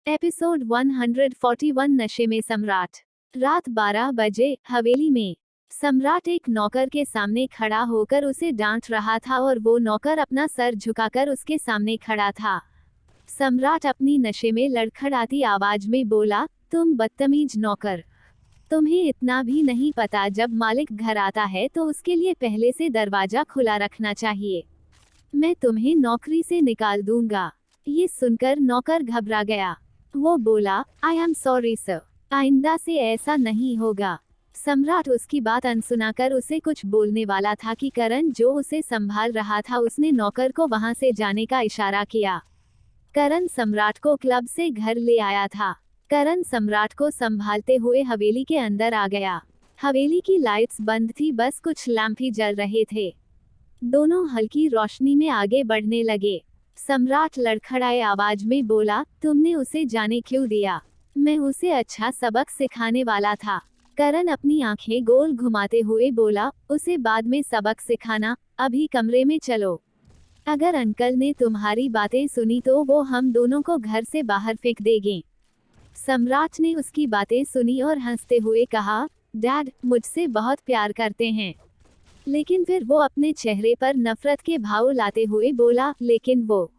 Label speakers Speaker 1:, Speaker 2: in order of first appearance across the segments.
Speaker 1: Episode 141 नशे में सम्राट। रात 12 बजे हवेली में सम्राट एक नौकर के सामने खड़ा होकर उसे डांट रहा था और वो नौकर अपना सर झुकाकर उसके सामने खड़ा था। सम्राट अपनी नशे में लड़खड़ाती आवाज में बोला, तुम बदतमीज नौकर, तुम्हें इतना भी नहीं पता जब मालिक घर आता है तो उसके लिए पहले से दरवाजा खुला रखना चाहिए। मैं तुम्हें नौकरी से निकाल दूंगा। ये सुनकर नौकर घबरा गया। वो बोला, आई एम सॉरी सर, आइंदा से ऐसा नहीं होगा। सम्राट उसकी बात अनसुना कर उसे कुछ बोलने वाला था कि करण जो उसे संभाल रहा था उसने नौकर को वहां से जाने का इशारा किया। करण सम्राट को क्लब से घर ले आया था। करण सम्राट को संभालते हुए हवेली के अंदर आ गया। हवेली की लाइट्स बंद थी, बस कुछ लैंप ही जल रहे थे। दोनों हल्की रोशनी में आगे बढ़ने लगे। सम्राट लड़खड़ाए आवाज में बोला, तुमने उसे जाने क्यों दिया? मैं उसे अच्छा सबक सिखाने वाला था। करण अपनी आंखें गोल घुमाते हुए बोला, उसे बाद में सबक सिखाना, अभी कमरे में चलो। अगर अंकल ने तुम्हारी बातें सुनी तो वो हम दोनों को घर से बाहर फेंक देंगे। सम्राट ने उसकी बातें सुनी और हंसते हुए कहा, डैड मुझसे बहुत प्यार करते हैं। लेकिन फिर वो अपने चेहरे पर नफरत के भाव लाते हुए बोला, लेकिन वो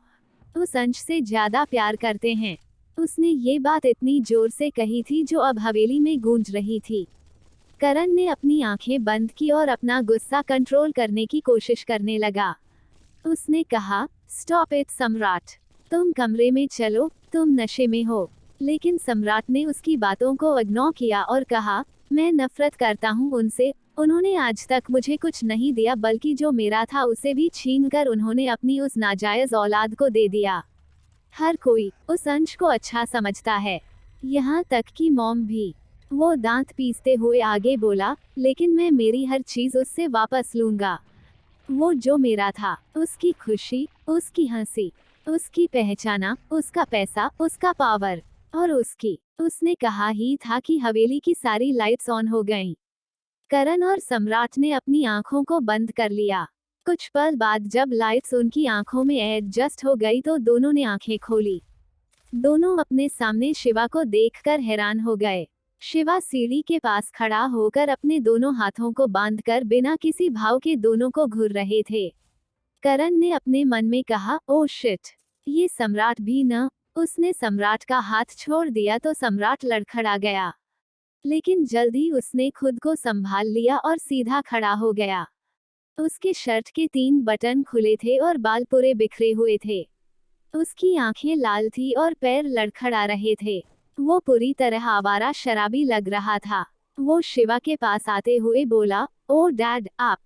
Speaker 1: उस अंश से ज्यादा प्यार करते हैं। उसने ये बात इतनी जोर से कही थी जो अब हवेली में गूंज रही थी। करण ने अपनी आंखें बंद की और अपना गुस्सा कंट्रोल करने की कोशिश करने लगा। उसने कहा, स्टॉप इट सम्राट, तुम कमरे में चलो, तुम नशे में हो। लेकिन सम्राट ने उसकी बातों को इग्नोर किया और कहा, मैं नफरत करता हूँ उनसे। उन्होंने आज तक मुझे कुछ नहीं दिया, बल्कि जो मेरा था उसे भी छीनकर उन्होंने अपनी उस नाजायज औलाद को दे दिया। हर कोई उस अंश को अच्छा समझता है, यहाँ तक कि मॉम भी। वो दांत पीसते हुए आगे बोला, लेकिन मैं मेरी हर चीज उससे वापस लूंगा। वो जो मेरा था, उसकी खुशी, उसकी हंसी, उसकी पहचाना, उसका पैसा, उसका पावर और उसने कहा ही था कि हवेली की सारी लाइट्स ऑन हो गईं। करण और सम्राट ने अपनी आंखों को बंद कर लिया। कुछ पल बाद जब लाइट्स उनकी आंखों में एडजस्ट हो गई तो दोनों ने आंखें खोली। दोनों अपने सामने शिवा को देखकर हैरान हो गए। शिवा सीढ़ी के पास खड़ा होकर अपने दोनों हाथों को बांधकर बिना किसी भाव के दोनों को घूर रहे थे। करण ने अपने मन में कहा, ओ शिट, ये सम्राट भी न। उसने सम्राट का हाथ छोड़ दिया तो सम्राट लड़खड़ा गया, लेकिन जल्द ही उसने खुद को संभाल लिया और सीधा खड़ा हो गया। उसके शर्ट के 3 बटन खुले थे और बाल पूरे बिखरे हुए थे। उसकी आंखें लाल थी और पैर लड़खड़ा रहे थे। वो पूरी तरह आवारा शराबी लग रहा था। वो शिवा के पास आते हुए बोला, ओ डैड, आप,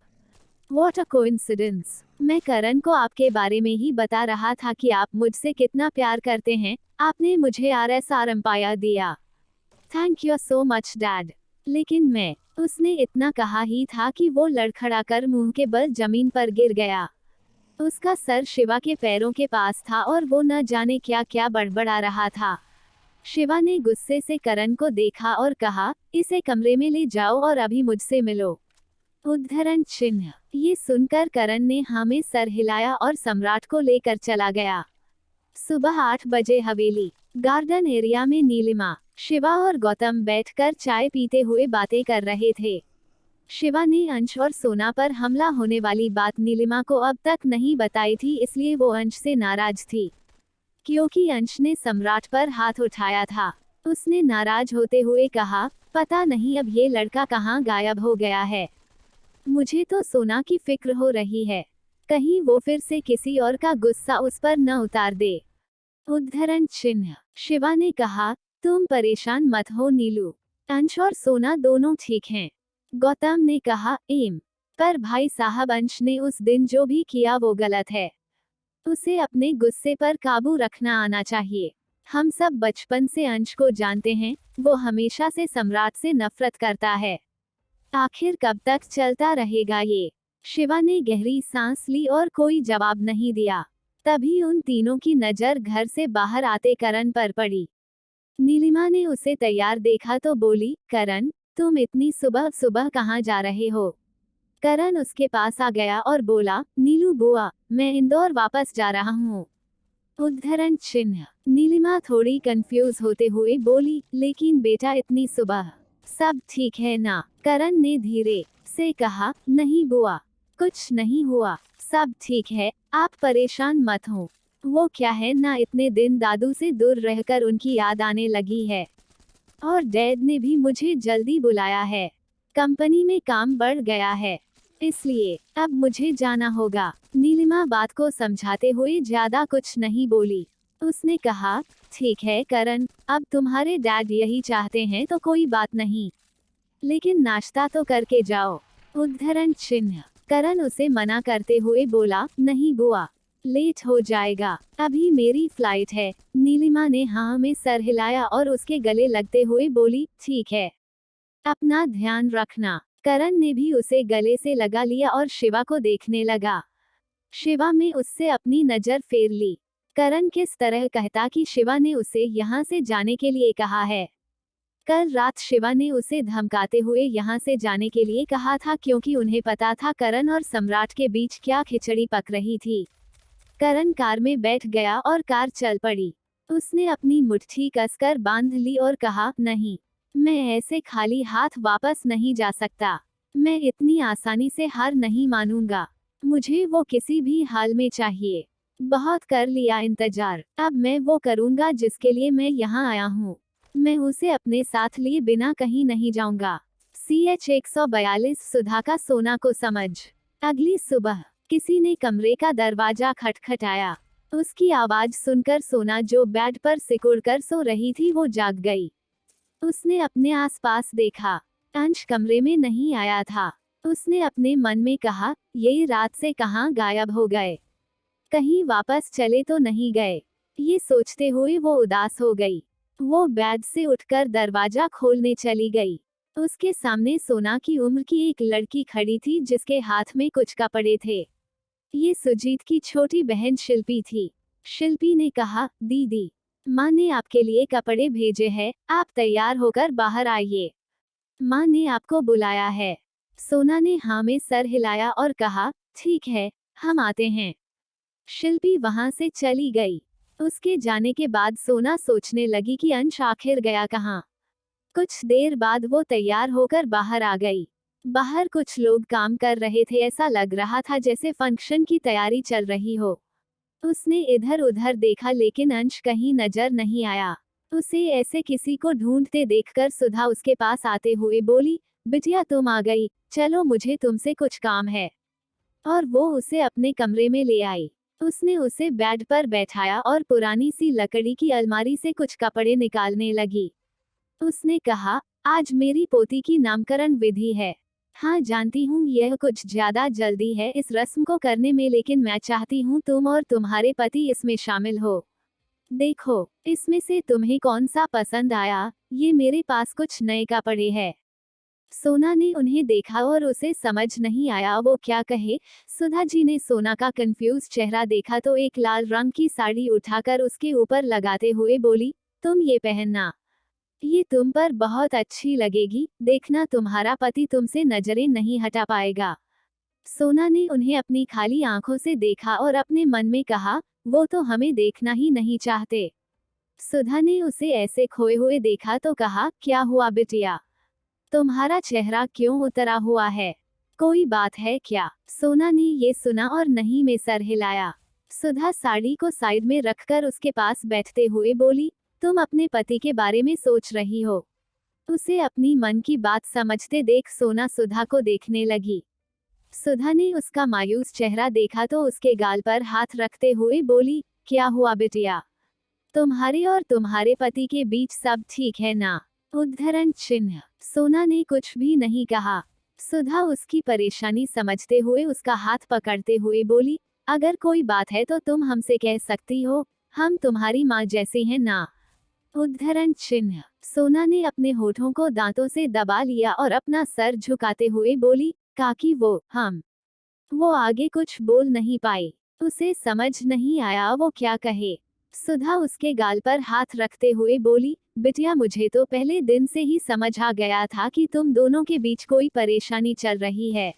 Speaker 1: व्हाट अ कोइंसिडेंस। मैं करण को आपके बारे में ही बता रहा था कि आप मुझसे कितना प्यार करते हैं। आपने मुझे RSR एम्पायर दिया। Thank you so much dad. लेकिन मैं, उसने इतना कहा ही था कि वो लड़खड़ा कर मुंह के बल जमीन पर गिर गया। उसका सर शिवा के पैरों के पास था और वो न जाने क्या क्या बड़बड़ा रहा था। शिवा ने गुस्से से करण को देखा और कहा, इसे कमरे में ले जाओ और अभी मुझसे मिलो। उद्धरण चिन्ह। ये सुनकर करण ने हाँ में सर हिलाया और सम्राट को लेकर चला गया। सुबह 8 बजे हवेली गार्डन एरिया में नीलिमा, शिवा और गौतम बैठकर चाय पीते हुए बातें कर रहे थे। शिवा ने अंश और सोना पर हमला होने वाली बात नीलिमा को अब तक नहीं बताई थी, इसलिए वो अंश से नाराज थी। क्योंकि अंश ने सम्राट पर हाथ उठाया था। उसने नाराज होते हुए कहा, पता नहीं अब ये लड़का कहाँ गायब हो गया है। मुझे तो सोना की फिक्र हो रही है, कहीं वो फिर से किसी और का गुस्सा उस पर न उतार दे। उद्धरण चिन्ह। शिवा ने कहा, तुम परेशान मत हो नीलू, अंश और सोना दोनों ठीक हैं। गौतम ने कहा, पर भाई साहब अंश ने उस दिन जो भी किया वो गलत है। उसे अपने गुस्से पर काबू रखना आना चाहिए। हम सब बचपन से अंश को जानते हैं, वो हमेशा से सम्राट से नफरत करता है। आखिर कब तक चलता रहेगा ये? शिवा ने गहरी सांस ली और कोई जवाब नहीं दिया। तभी उन तीनों की नजर घर से बाहर आते करण पर पड़ी। नीलिमा ने उसे तैयार देखा तो बोली, करण, तुम इतनी सुबह सुबह कहाँ जा रहे हो? करण उसके पास आ गया और बोला, नीलू बुआ, मैं इंदौर वापस जा रहा हूँ। उद्धरण चिन्ह। नीलिमा थोड़ी कंफ्यूज होते हुए बोली, लेकिन बेटा इतनी सुबह सब ठीक है ना? करण ने धीरे से कहा, नहीं बुआ, कुछ नहीं हुआ, सब ठीक है, आप परेशान मत हो। वो क्या है ना, इतने दिन दादू से दूर रहकर उनकी याद आने लगी है, और डैड ने भी मुझे जल्दी बुलाया है। कंपनी में काम बढ़ गया है, इसलिए अब मुझे जाना होगा। नीलिमा बात को समझाते हुए ज्यादा कुछ नहीं बोली। उसने कहा, ठीक है करण, अब तुम्हारे डैड यही चाहते हैं तो कोई बात नहीं, लेकिन नाश्ता तो करके जाओ। उद्धरण चिन्ह। करण उसे मना करते हुए बोला, नहीं बुआ, लेट हो जाएगा, अभी मेरी फ्लाइट है। नीलिमा ने हाँ में सर हिलाया और उसके गले लगते हुए बोली, ठीक है, अपना ध्यान रखना। करण ने भी उसे गले से लगा लिया और शिवा को देखने लगा। शिवा में उससे अपनी नजर फेर ली। करण किस तरह कहता कि शिवा ने उसे यहाँ से जाने के लिए कहा है। कल रात शिवा ने उसे धमकाते हुए यहाँ से जाने के लिए कहा था, क्योंकि उन्हें पता था करण और सम्राट के बीच क्या खिचड़ी पक रही थी। करण कार में बैठ गया और कार चल पड़ी। उसने अपनी मुट्ठी कसकर बांध ली और कहा, नहीं, मैं ऐसे खाली हाथ वापस नहीं जा सकता। मैं इतनी आसानी से हार नहीं मानूंगा। मुझे वो किसी भी हाल में चाहिए। बहुत कर लिया इंतजार, अब मैं वो करूंगा जिसके लिए मैं यहाँ आया हूँ। मैं उसे अपने साथ लिए बिना कहीं नहीं जाऊंगा। CH 142 सुधा का सोना को समझ। अगली सुबह किसी ने कमरे का दरवाजा खटखटाया। उसकी आवाज सुनकर सोना, जो बेड पर सिकुड़कर सो रही थी, वो जाग गई। उसने अपने आसपास देखा, अंश कमरे में नहीं आया था। उसने अपने मन में कहा, ये रात से कहाँ गायब हो गए, कहीं वापस चले तो नहीं गए। ये सोचते हुए वो उदास हो गई। वो बेड से उठकर दरवाजा खोलने चली गई। उसके सामने सोना की उम्र की एक लड़की खड़ी थी, जिसके हाथ में कुछ कपड़े थे। ये सुजीत की छोटी बहन शिल्पी थी। शिल्पी ने कहा, दीदी, माँ ने आपके लिए कपड़े भेजे हैं, आप तैयार होकर बाहर आइए, माँ ने आपको बुलाया है। सोना ने हाँ में सर हिलाया और कहा, ठीक है, हम आते हैं। शिल्पी वहां से चली गई। उसके जाने के बाद सोना सोचने लगी कि अंश आखिर गया कहाँ। कुछ देर बाद वो तैयार होकर बाहर आ गई। बाहर कुछ लोग काम कर रहे थे, ऐसा लग रहा था जैसे फंक्शन की तैयारी चल रही हो। उसने इधर उधर देखा, लेकिन अंश कहीं नजर नहीं आया। उसे ऐसे किसी को ढूंढते देखकर सुधा उसके पास आते हुए बोली, बिटिया तुम आ गई, चलो मुझे तुमसे कुछ काम है। और वो उसे अपने कमरे में ले आई। उसने उसे बेड पर बैठाया और पुरानी सी लकड़ी की अलमारी से कुछ कपड़े निकालने लगी। उसने कहा, आज मेरी पोती की नामकरण विधि है। हाँ जानती हूँ यह कुछ ज्यादा जल्दी है इस रस्म को करने में, लेकिन मैं चाहती हूँ तुम और तुम्हारे पति इसमें शामिल हो। देखो, इसमें से तुम्हें कौन सा पसंद आया। ये मेरे पास कुछ नए कपड़े हैं। सोना ने उन्हें देखा और उसे समझ नहीं आया वो क्या कहे। सुधा जी ने सोना का कंफ्यूज चेहरा देखा तो एक लाल रंग की साड़ी उठाकर उसके ऊपर लगाते हुए बोली, तुम ये पहनना, ये तुम पर बहुत अच्छी लगेगी, देखना तुम्हारा पति तुमसे नजरें नहीं हटा पाएगा। सोना ने उन्हें अपनी खाली आंखों से देखा और अपने मन में कहा, वो तो हमें देखना ही नहीं चाहते। सुधा ने उसे ऐसे खोए हुए देखा तो कहा, क्या हुआ बिटिया, तुम्हारा चेहरा क्यों उतरा हुआ है, कोई बात है क्या? सोना ने ये सुना और नहीं में सर हिलाया। सुधा साड़ी को साइड में रखकर उसके पास बैठते हुए बोली, तुम अपने पति के बारे में सोच रही हो। उसे अपनी मन की बात समझते देख सोना सुधा को देखने लगी। सुधा ने उसका मायूस चेहरा देखा तो उसके गाल पर हाथ रखते हुए बोली, क्या हुआ बिटिया, तुम्हारे और तुम्हारे पति के बीच सब ठीक है ना? उद्धरण चिन्ह। सोना ने कुछ भी नहीं कहा। सुधा उसकी परेशानी समझते हुए उसका हाथ पकड़ते हुए बोली, अगर कोई बात है तो तुम हमसे कह सकती हो, हम तुम्हारी माँ जैसे हैं ना? उद्धरण चिन्ह। सोना ने अपने होठों को दांतों से दबा लिया और अपना सर झुकाते हुए बोली, काकी वो आगे कुछ बोल नहीं पाई। उसे समझ नहीं आया वो क्या कहे। सुधा उसके गाल पर हाथ रखते हुए बोली, बिटिया मुझे तो पहले दिन से ही समझ आ गया था कि तुम दोनों के बीच कोई परेशानी चल रही है।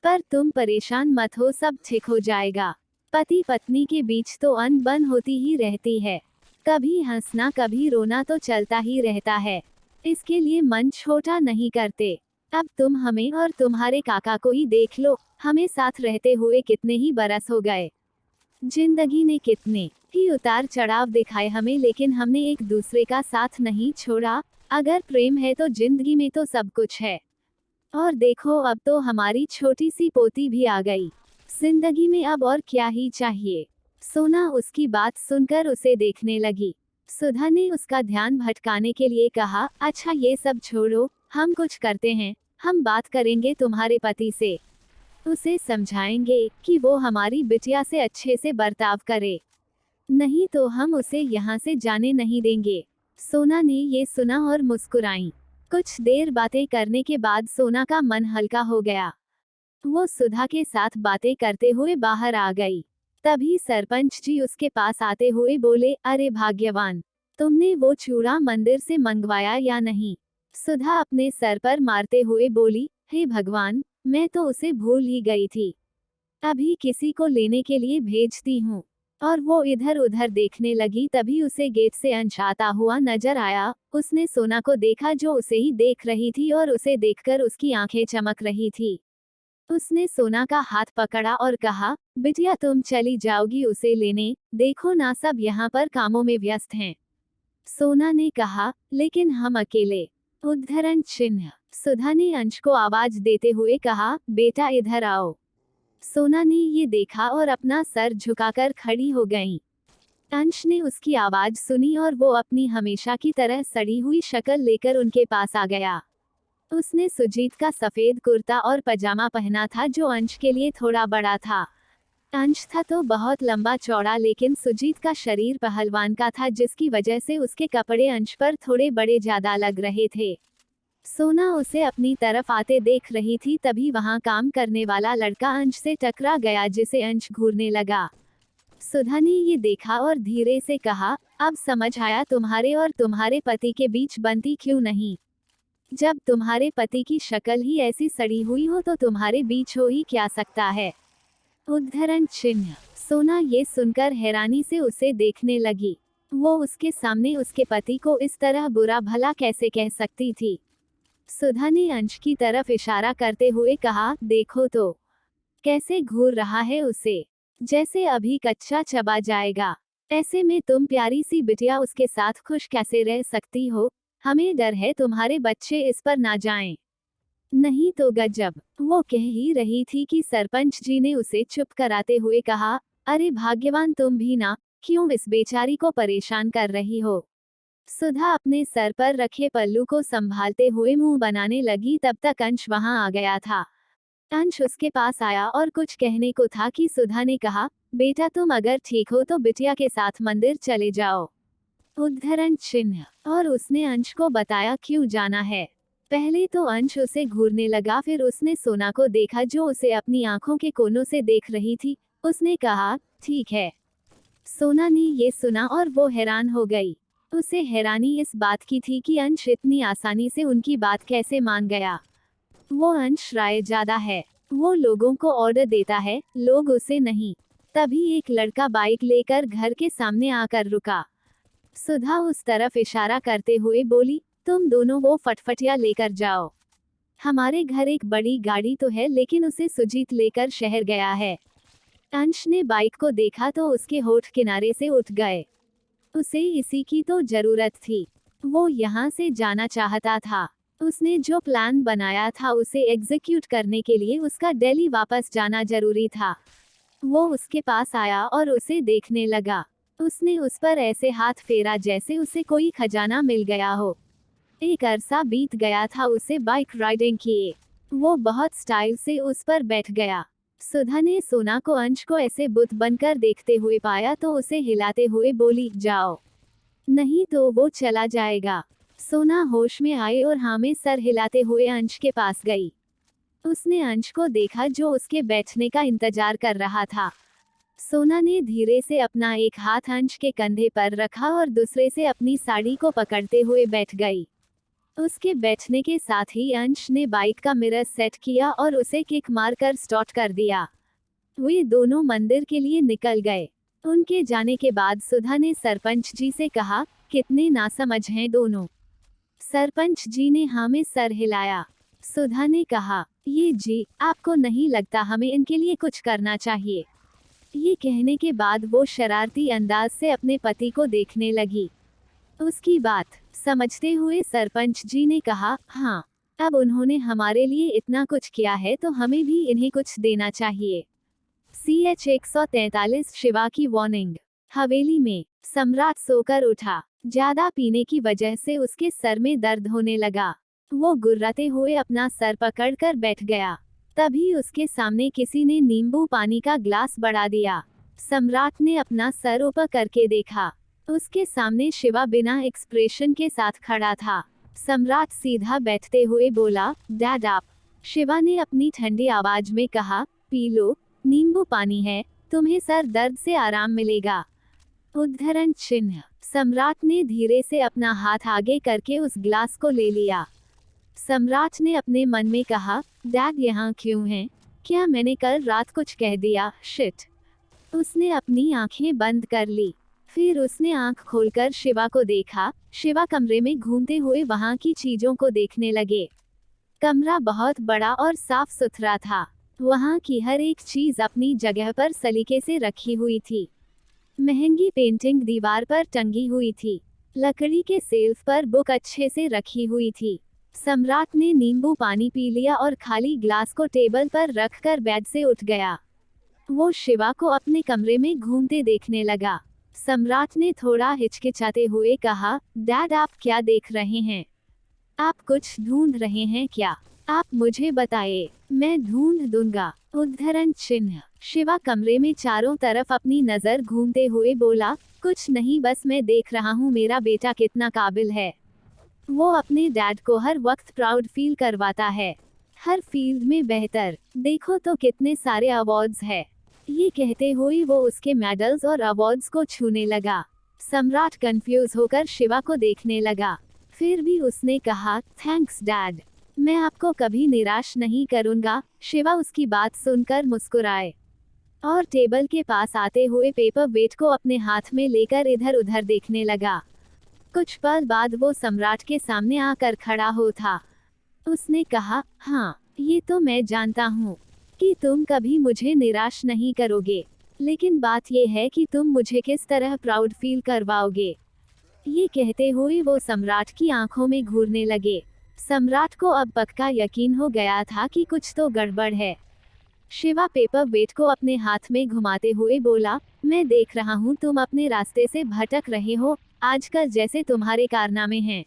Speaker 1: पर तुम परेशान मत हो, सब ठीक हो जाएगा। पति पत्नी के बीच तो अनबन होती ही रहती है, कभी हंसना कभी रोना तो चलता ही रहता है। इसके लिए मन छोटा नहीं करते। अब तुम हमें और तुम्हारे काका को ही देख लो, हमें साथ रहते हुए कितने ही बरस हो गए। जिंदगी ने कितने ही उतार चढ़ाव दिखाए हमें, लेकिन हमने एक दूसरे का साथ नहीं छोड़ा। अगर प्रेम है तो जिंदगी में तो सब कुछ है। और देखो अब तो हमारी छोटी सी पोती भी आ गई। जिंदगी में अब और क्या ही चाहिए। सोना उसकी बात सुनकर उसे देखने लगी। सुधा ने उसका ध्यान भटकाने के लिए कहा, अच्छा ये सब छोड़ो, हम कुछ करते हैं, हम बात करेंगे तुम्हारे पति से। उसे समझाएंगे कि वो हमारी बिटिया से अच्छे से बर्ताव करे, नहीं तो हम उसे यहाँ से जाने नहीं देंगे। सोना ने ये सुना और मुस्कुराई। कुछ देर बातें करने के बाद सोना का मन हल्का हो गया। वो सुधा के साथ बातें करते हुए बाहर आ गई। तभी सरपंच जी उसके पास आते हुए बोले, अरे भाग्यवान, तुमने वो चूड़ा मंदिर से मंगवाया या नहीं? सुधा अपने सर पर मारते हुए बोली, हे भगवान, मैं तो उसे भूल ही गई थी। अभी किसी को लेने के लिए भेजती हूँ। और वो इधर उधर देखने लगी। तभी उसे गेट से अंश आता हुआ नजर आया। उसने सोना को देखा जो उसे ही देख रही थी और उसे देखकर उसकी आंखें चमक रही थी। उसने सोना का हाथ पकड़ा और कहा, बिटिया तुम चली जाओगी उसे लेने? देखो ना सब यहाँ पर कामों में व्यस्त हैं। सोना ने कहा, लेकिन हम अकेले। उद्धरण चिन्ह। सुधा ने अंश को आवाज देते हुए कहा, बेटा इधर आओ। सोना ने ये देखा और अपना सर झुकाकर खड़ी हो गई। अंश ने उसकी आवाज सुनी और वो अपनी हमेशा की तरह सड़ी हुई शक्ल लेकर उनके पास आ गया। उसने सुजीत का सफेद कुर्ता और पजामा पहना था जो अंश के लिए थोड़ा बड़ा था। अंश था तो बहुत लंबा चौड़ा, लेकिन सुजीत का शरीर पहलवान का था जिसकी वजह से उसके कपड़े अंश पर थोड़े बड़े ज्यादा लग रहे थे। सोना उसे अपनी तरफ आते देख रही थी। तभी वहां काम करने वाला लड़का अंश से टकरा गया जिसे अंश घूरने लगा। सुधा ने ये देखा और धीरे से कहा, अब समझ आया तुम्हारे और तुम्हारे पति के बीच बनती क्यों नहीं। जब तुम्हारे पति की शक्ल ही ऐसी सड़ी हुई हो तो तुम्हारे बीच हो ही क्या सकता है। उद्धरण चिन्ह। सोना ये सुनकर हैरानी से उसे देखने लगी। वो उसके सामने उसके पति को इस तरह बुरा भला कैसे कह सकती थी। सुधा ने अंश की तरफ इशारा करते हुए कहा, देखो तो कैसे घूर रहा है उसे, जैसे अभी कच्चा चबा जाएगा। ऐसे में तुम प्यारी सी बिटिया उसके साथ खुश कैसे रह सकती हो? हमें डर है तुम्हारे बच्चे इस पर ना जाएं। नहीं तो गजब। वो कह ही रही थी कि सरपंच जी ने उसे चुप कराते हुए कहा, अरे भाग्यवान तुम भी ना, क्यों इस बेचारी को परेशान कर रही हो। सुधा अपने सर पर रखे पल्लू को संभालते हुए मुंह बनाने लगी। तब तक अंश वहां आ गया था। अंश उसके पास आया और कुछ कहने को था कि सुधा ने कहा, बेटा तुम अगर ठीक हो तो बिटिया के साथ मंदिर चले जाओ। उद्धरण चिन्ह। और उसने अंश को बताया क्यों जाना है। पहले तो अंश उसे घूरने लगा, फिर उसने सोना को देखा जो उसे अपनी आंखों के कोनों से देख रही थी। उसने कहा, ठीक है। सोना ने ये सुना और वो हैरान हो गई। उसे हैरानी इस बात की थी कि अंश इतनी आसानी से उनकी बात कैसे मान गया। वो अंश रायजादा है। वो लोगों को ऑर्डर देता है, लोग उसे नहीं। तभी एक लड़का बाइक लेकर घर के सामने आकर रुका। सुधा उस तरफ इशारा करते हुए बोली, तुम दोनों वो फटफटिया लेकर जाओ। हमारे घर एक बड़ी गाड़ी तो है, लेकिन उसे सुजीत लेकर शहर गया है। अंश ने बाइक को देखा तो उसके होठ किनारे से उठ गए। उसे इसी की तो जरूरत थी। वो यहाँ से जाना चाहता था। उसने जो प्लान बनाया था उसे एग्जीक्यूट करने के लिए उसका दिल्ली वापस जाना जरूरी था। वो उसके पास आया और उसे देखने लगा। उसने उस पर ऐसे हाथ फेरा जैसे उसे कोई खजाना मिल गया हो। एक अरसा बीत गया था उसे बाइक राइडिंग किए। वो बहुत स्टाइल से उस पर बैठ गया। सुधा ने सोना को अंश को ऐसे बुत बनकर देखते हुए पाया तो उसे हिलाते हुए बोली, जाओ, नहीं तो वो चला जाएगा। सोना होश में आए और हाँ में सर हिलाते हुए अंश के पास गई। उसने अंश को देखा जो उसके बैठने का इंतजार कर रहा था। सोना ने धीरे से अपना एक हाथ अंश के कंधे पर रखा और दूसरे से अपनी साड़ी को पकड़ते हुए बैठ गई। उसके बैठने के साथ ही अंश ने बाइक का मिरर सेट किया और उसे किक मारकर स्टार्ट कर दिया। वे दोनों मंदिर के लिए निकल गए। उनके जाने के बाद सुधा ने सरपंच जी से कहा, कितने नासमझ हैं दोनों। सरपंच जी ने हाँ में सर हिलाया। सुधा ने कहा, ये जी, आपको नहीं लगता हमें इनके लिए कुछ करना चाहिए? ये कहने के बाद वो शरारती अंदाज से अपने पति को देखने लगी। उसकी बात समझते हुए सरपंच जी ने कहा, हाँ, अब उन्होंने हमारे लिए इतना कुछ किया है तो हमें भी इन्हें कुछ देना चाहिए। CH 143 शिवा की वार्निंग। हवेली में सम्राट सोकर उठा। ज्यादा पीने की वजह से उसके सर में दर्द होने लगा। वो गुर्राते हुए अपना सर पकड़कर बैठ गया। तभी उसके सामने किसी ने नींबू पानी का ग्लास बढ़ा दिया। सम्राट ने अपना सर ऊपर करके देखा। उसके सामने शिवा बिना एक्सप्रेशन के साथ खड़ा था। सम्राट सीधा बैठते हुए बोला, डैड आप। शिवा ने अपनी ठंडी आवाज में कहा, पी लो, नींबू पानी है, तुम्हें सर दर्द से आराम मिलेगा। उद्धरण चिन्ह। सम्राट ने धीरे से अपना हाथ आगे करके उस ग्लास को ले लिया। सम्राट ने अपने मन में कहा, डैड यहाँ क्यों हैं? क्या मैंने कल रात कुछ कह दिया? शिट। उसने अपनी आंखें बंद कर ली। फिर उसने आंख खोलकर शिवा को देखा। शिवा कमरे में घूमते हुए वहां की चीजों को देखने लगे। कमरा बहुत बड़ा और साफ सुथरा था। वहां की हर एक चीज अपनी जगह पर सलीके से रखी हुई थी। महंगी पेंटिंग दीवार पर टंगी हुई थी। लकड़ी के सेल्फ पर बुक अच्छे से रखी हुई थी। सम्राट ने नींबू पानी पी लिया और खाली ग्लास को टेबल पर रखकर बेड से उठ गया। वो शिवा को अपने कमरे में घूमते देखने लगा। सम्राट ने थोड़ा हिचकिचाते हुए कहा, डैड आप क्या देख रहे हैं? आप कुछ ढूंढ रहे हैं क्या? आप मुझे बताइए, मैं ढूंढ दूंगा। उद्धरण चिन्ह। शिवा कमरे में चारों तरफ अपनी नजर घूमते हुए बोला, कुछ नहीं, बस मैं देख रहा हूँ मेरा बेटा कितना काबिल है। वो अपने डैड को हर वक्त प्राउड फील करवाता है। हर फील्ड में बेहतर। देखो तो कितने सारे अवार्ड्स है। ये कहते हुए वो उसके मेडल्स और अवार्ड्स को छूने लगा। सम्राट कंफ्यूज होकर शिवा को देखने लगा। फिर भी उसने कहा, थैंक्स डैड, मैं आपको कभी निराश नहीं करूंगा। शिवा उसकी बात सुनकर मुस्कुराए और टेबल के पास आते हुए पेपर वेट को अपने हाथ में लेकर इधर उधर देखने लगा। कुछ पल बाद वो सम्राट के सामने आकर खड़ा हो था। उसने कहा, हाँ, ये तो मैं जानता हूँ कि तुम कभी मुझे निराश नहीं करोगे, लेकिन बात ये है कि तुम मुझे किस तरह प्राउड फील करवाओगे। ये कहते हुए वो सम्राट की आंखों में घूरने लगे। सम्राट को अब पक्का यकीन हो गया था कि कुछ तो गड़बड़ है। शिवा पेपर वेट को अपने हाथ में घुमाते हुए बोला, मैं देख रहा हूँ तुम अपने रास्ते से भटक रहे हो। आजकल जैसे तुम्हारे कारनामे हैं,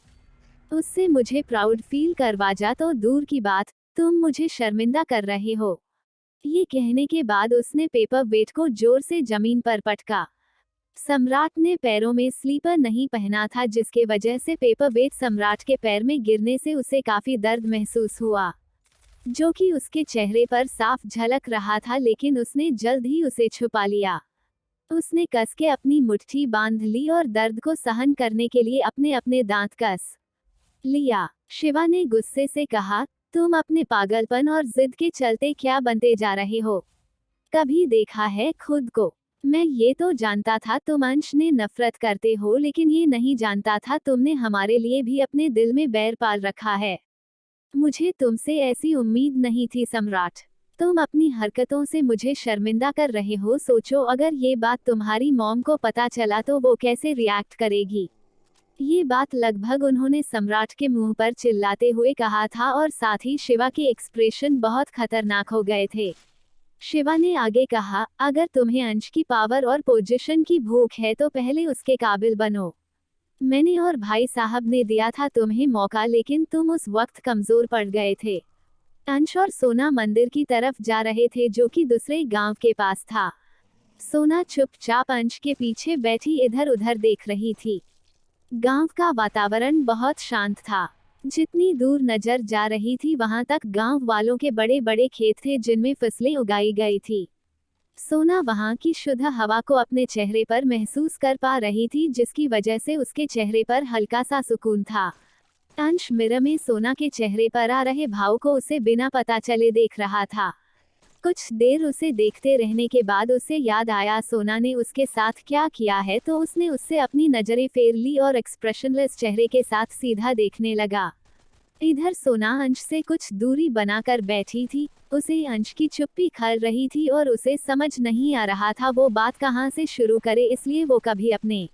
Speaker 1: उससे मुझे प्राउड फील करवा जा तो दूर की बात, तुम मुझे शर्मिंदा कर रहे हो। ये कहने के बाद उसने पेपर वेट को जोर से जमीन पर पटका। सम्राट ने पैरों में स्लीपर नहीं पहना था, जिसके वजह से पेपर वेट सम्राट के पैर में गिरने से उसे काफी दर्द महसूस हुआ, जो कि उसके चेहरे पर साफ झलक रहा था, लेकिन उसने जल्द ही उसे छुपा लिया। उसने कस के अपनी मुट्ठी बांध ली और दर्द को सहन करने के लिए अपने अपने दांत कस लिया। शिवा ने गुस्से से कहा, तुम अपने पागलपन और जिद के चलते क्या बनते जा रहे हो? कभी देखा है खुद को? मैं ये तो जानता था तुम अंश ने नफरत करते हो, लेकिन ये नहीं जानता था तुमने हमारे लिए भी अपने दिल में बैर पाल रखा है। मुझे तुमसे ऐसी उम्मीद नहीं थी सम्राट। तुम अपनी हरकतों से मुझे शर्मिंदा कर रहे हो। सोचो, अगर ये बात तुम्हारी मॉम को पता चला तो वो कैसे रिएक्ट करेगी। ये बात लगभग उन्होंने सम्राट के मुंह पर चिल्लाते हुए कहा था और साथ ही शिवा के एक्सप्रेशन बहुत खतरनाक हो गए थे। शिवा ने आगे कहा, अगर तुम्हें अंश की पावर और पोजीशन की भूख है तो पहले उसके काबिल बनो। मैंने और भाई साहब ने दिया था तुम्हें मौका, लेकिन तुम उस वक्त कमजोर पड़ गए थे। अंश और सोना मंदिर की तरफ जा रहे थे, जो कि दूसरे गांव के पास था। सोना चुपचाप अंश के पीछे बैठी इधर उधर देख रही थी। गांव का वातावरण बहुत शांत था। जितनी दूर नजर जा रही थी वहां तक गांव वालों के बड़े बड़े खेत थे जिनमें फसलें उगाई गई थी। सोना वहां की शुद्ध हवा को अपने चेहरे पर महसूस कर पा रही थी, जिसकी वजह से उसके चेहरे पर हल्का सा सुकून था। अंश मिरर में सोना के चेहरे पर आ रहे भाव को उसे बिना पता चले देख रहा था। कुछ देर उसे देखते रहने के बाद उसे याद आया सोना ने उसके साथ क्या किया है, तो उसने उससे अपनी नजरें फेर ली और एक्सप्रेशनलेस चेहरे के साथ सीधा देखने लगा। इधर सोना अंश से कुछ दूरी बनाकर बैठी थी। उसे अंश की चुप्पी खल रही थी और उसे समझ नहीं आ रहा था वो बात कहाँ से शुरू करे, इसलिए वो कभी अपने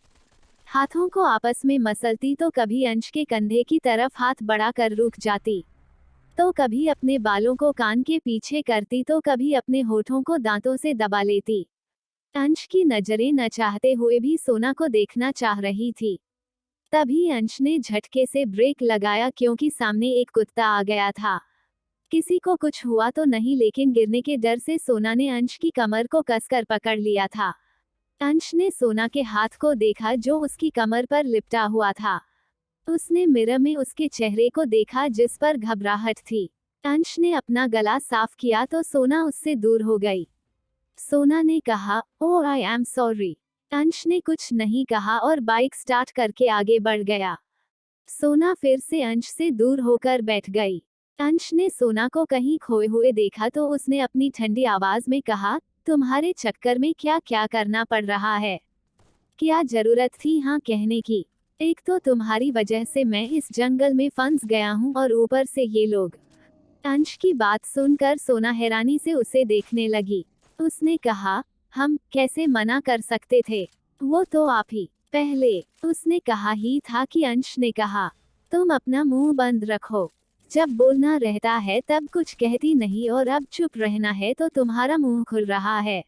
Speaker 1: हाथों को आपस में मसलती तो कभी अंश के कंधे की तरफ हाथ बढ़ाकर रुक जाती, तो कभी अपने बालों को कान के पीछे करती, तो कभी अपने होठों को दांतों से दबा लेती। अंश की नजरें न चाहते हुए भी सोना को देखना चाह रही थी। तभी अंश ने झटके से ब्रेक लगाया क्योंकि सामने एक कुत्ता आ गया था। किसी को कुछ हुआ तो नहीं, लेकिन गिरने के डर से सोना ने अंश की कमर को कसकर पकड़ लिया था। अंश ने सोना के हाथ को देखा जो उसकी कमर पर लिपटा हुआ था। उसने मिरर में उसके चेहरे को देखा जिस पर घबराहट थी। अंश ने अपना गला साफ किया तो सोना उससे दूर हो गई। सोना ने कहा, ओह आई एम सॉरी। अंश ने कुछ नहीं कहा और बाइक स्टार्ट करके आगे बढ़ गया। सोना फिर से अंश से दूर होकर बैठ गई। अंश ने सोना को कहीं खोए हुए देखा तो उसने अपनी ठंडी आवाज में कहा, तुम्हारे चक्कर में क्या क्या करना पड़ रहा है? क्या जरूरत थी हाँ कहने की? एक तो तुम्हारी वजह से मैं इस जंगल में फंस गया हूँ और ऊपर से ये लोग। अंश की बात सुनकर सोना हैरानी से उसे देखने लगी। उसने कहा, हम कैसे मना कर सकते थे? वो तो आप ही पहले। उसने कहा ही था कि अंश ने कहा, तुम अपना मुंह बंद रखो। जब बोलना रहता है तब कुछ कहती नहीं और अब चुप रहना है तो तुम्हारा मुंह खुल रहा है।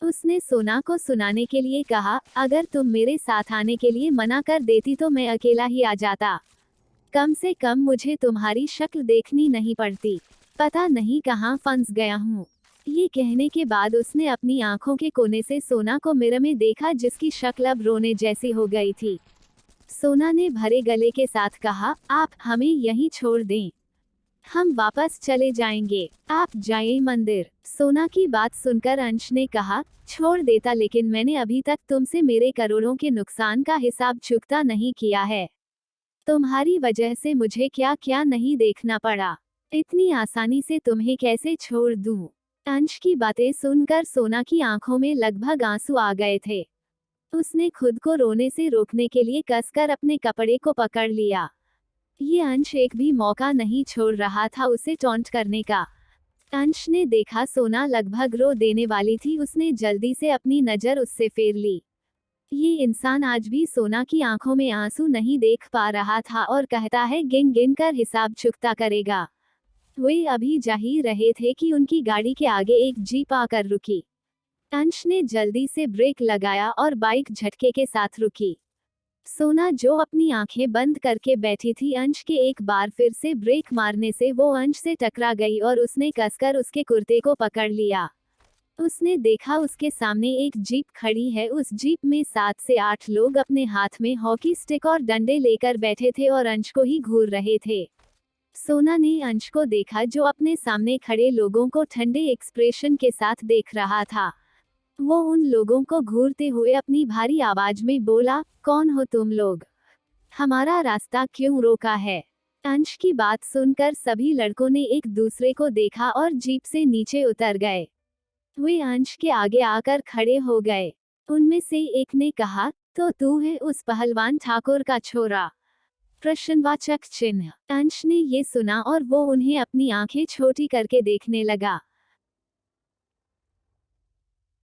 Speaker 1: उसने सोना को सुनाने के लिए कहा, अगर तुम मेरे साथ आने के लिए मना कर देती तो मैं अकेला ही आ जाता। कम से कम मुझे तुम्हारी शक्ल देखनी नहीं पड़ती। पता नहीं कहाँ फंस गया हूँ। ये कहने के बाद उसने अपनी आंखों के कोने से सोना को मिरर में देखा जिसकी शक्ल अब रोने जैसी हो गई थी। सोना ने भरे गले के साथ कहा, आप हमें यहीं छोड़ दें। हम वापस चले जाएंगे। आप जाइए मंदिर। सोना की बात सुनकर अंश ने कहा, छोड़ देता लेकिन मैंने अभी तक तुमसे मेरे करोड़ों के नुकसान का हिसाब चुकता नहीं किया है। तुम्हारी वजह से मुझे क्या क्या नहीं देखना पड़ा। इतनी आसानी से तुम्हें कैसे छोड़ दूं? अंश की बातें सुनकर सोना की आंखों में लगभग आंसू आ गए थे। उसने खुद को रोने से रोकने के लिए कसकर अपने कपड़े को पकड़ लिया। ये अंश एक भी मौका नहीं छोड़ रहा था उसे टॉन्ट करने का। अंश ने देखा सोना लगभग रो देने वाली थी। उसने जल्दी से अपनी नजर उससे फेर ली। ये इंसान आज भी सोना की आंखों में आंसू नहीं देख पा रहा था और कहता है गिन गिन कर हिसाब चुकता करेगा। वे अभी जा ही रहे थे कि उनकी गाड़ी के आगे एक जीप आकर रुकी। अंश ने जल्दी से ब्रेक लगाया और बाइक झटके के साथ रुकी। सोना जो अपनी आंखें बंद करके बैठी थी, अंश के एक बार फिर से ब्रेक मारने से वो अंश से टकरा गई और उसने कसकर उसके कुर्ते को पकड़ लिया। उसने देखा उसके सामने एक जीप खड़ी है। उस जीप में 7 से 8 लोग अपने हाथ में हॉकी स्टिक और डंडे लेकर बैठे थे और अंश को ही घूर रहे थे। सोना ने अंश को देखा जो अपने सामने खड़े लोगों को ठंडे एक्सप्रेशन के साथ देख रहा था। वो उन लोगों को घूरते हुए अपनी भारी आवाज में बोला, कौन हो तुम लोग? हमारा रास्ता क्यों रोका है? अंश की बात सुनकर सभी लड़कों ने एक दूसरे को देखा और जीप से नीचे उतर गए। वे अंश के आगे आकर खड़े हो गए। उनमें से एक ने कहा, तो तू है उस पहलवान ठाकुर का छोरा? प्रश्नवाचक चिन्ह। अंश ने ये सुना और वो उन्हें अपनी आंखें छोटी करके देखने लगा।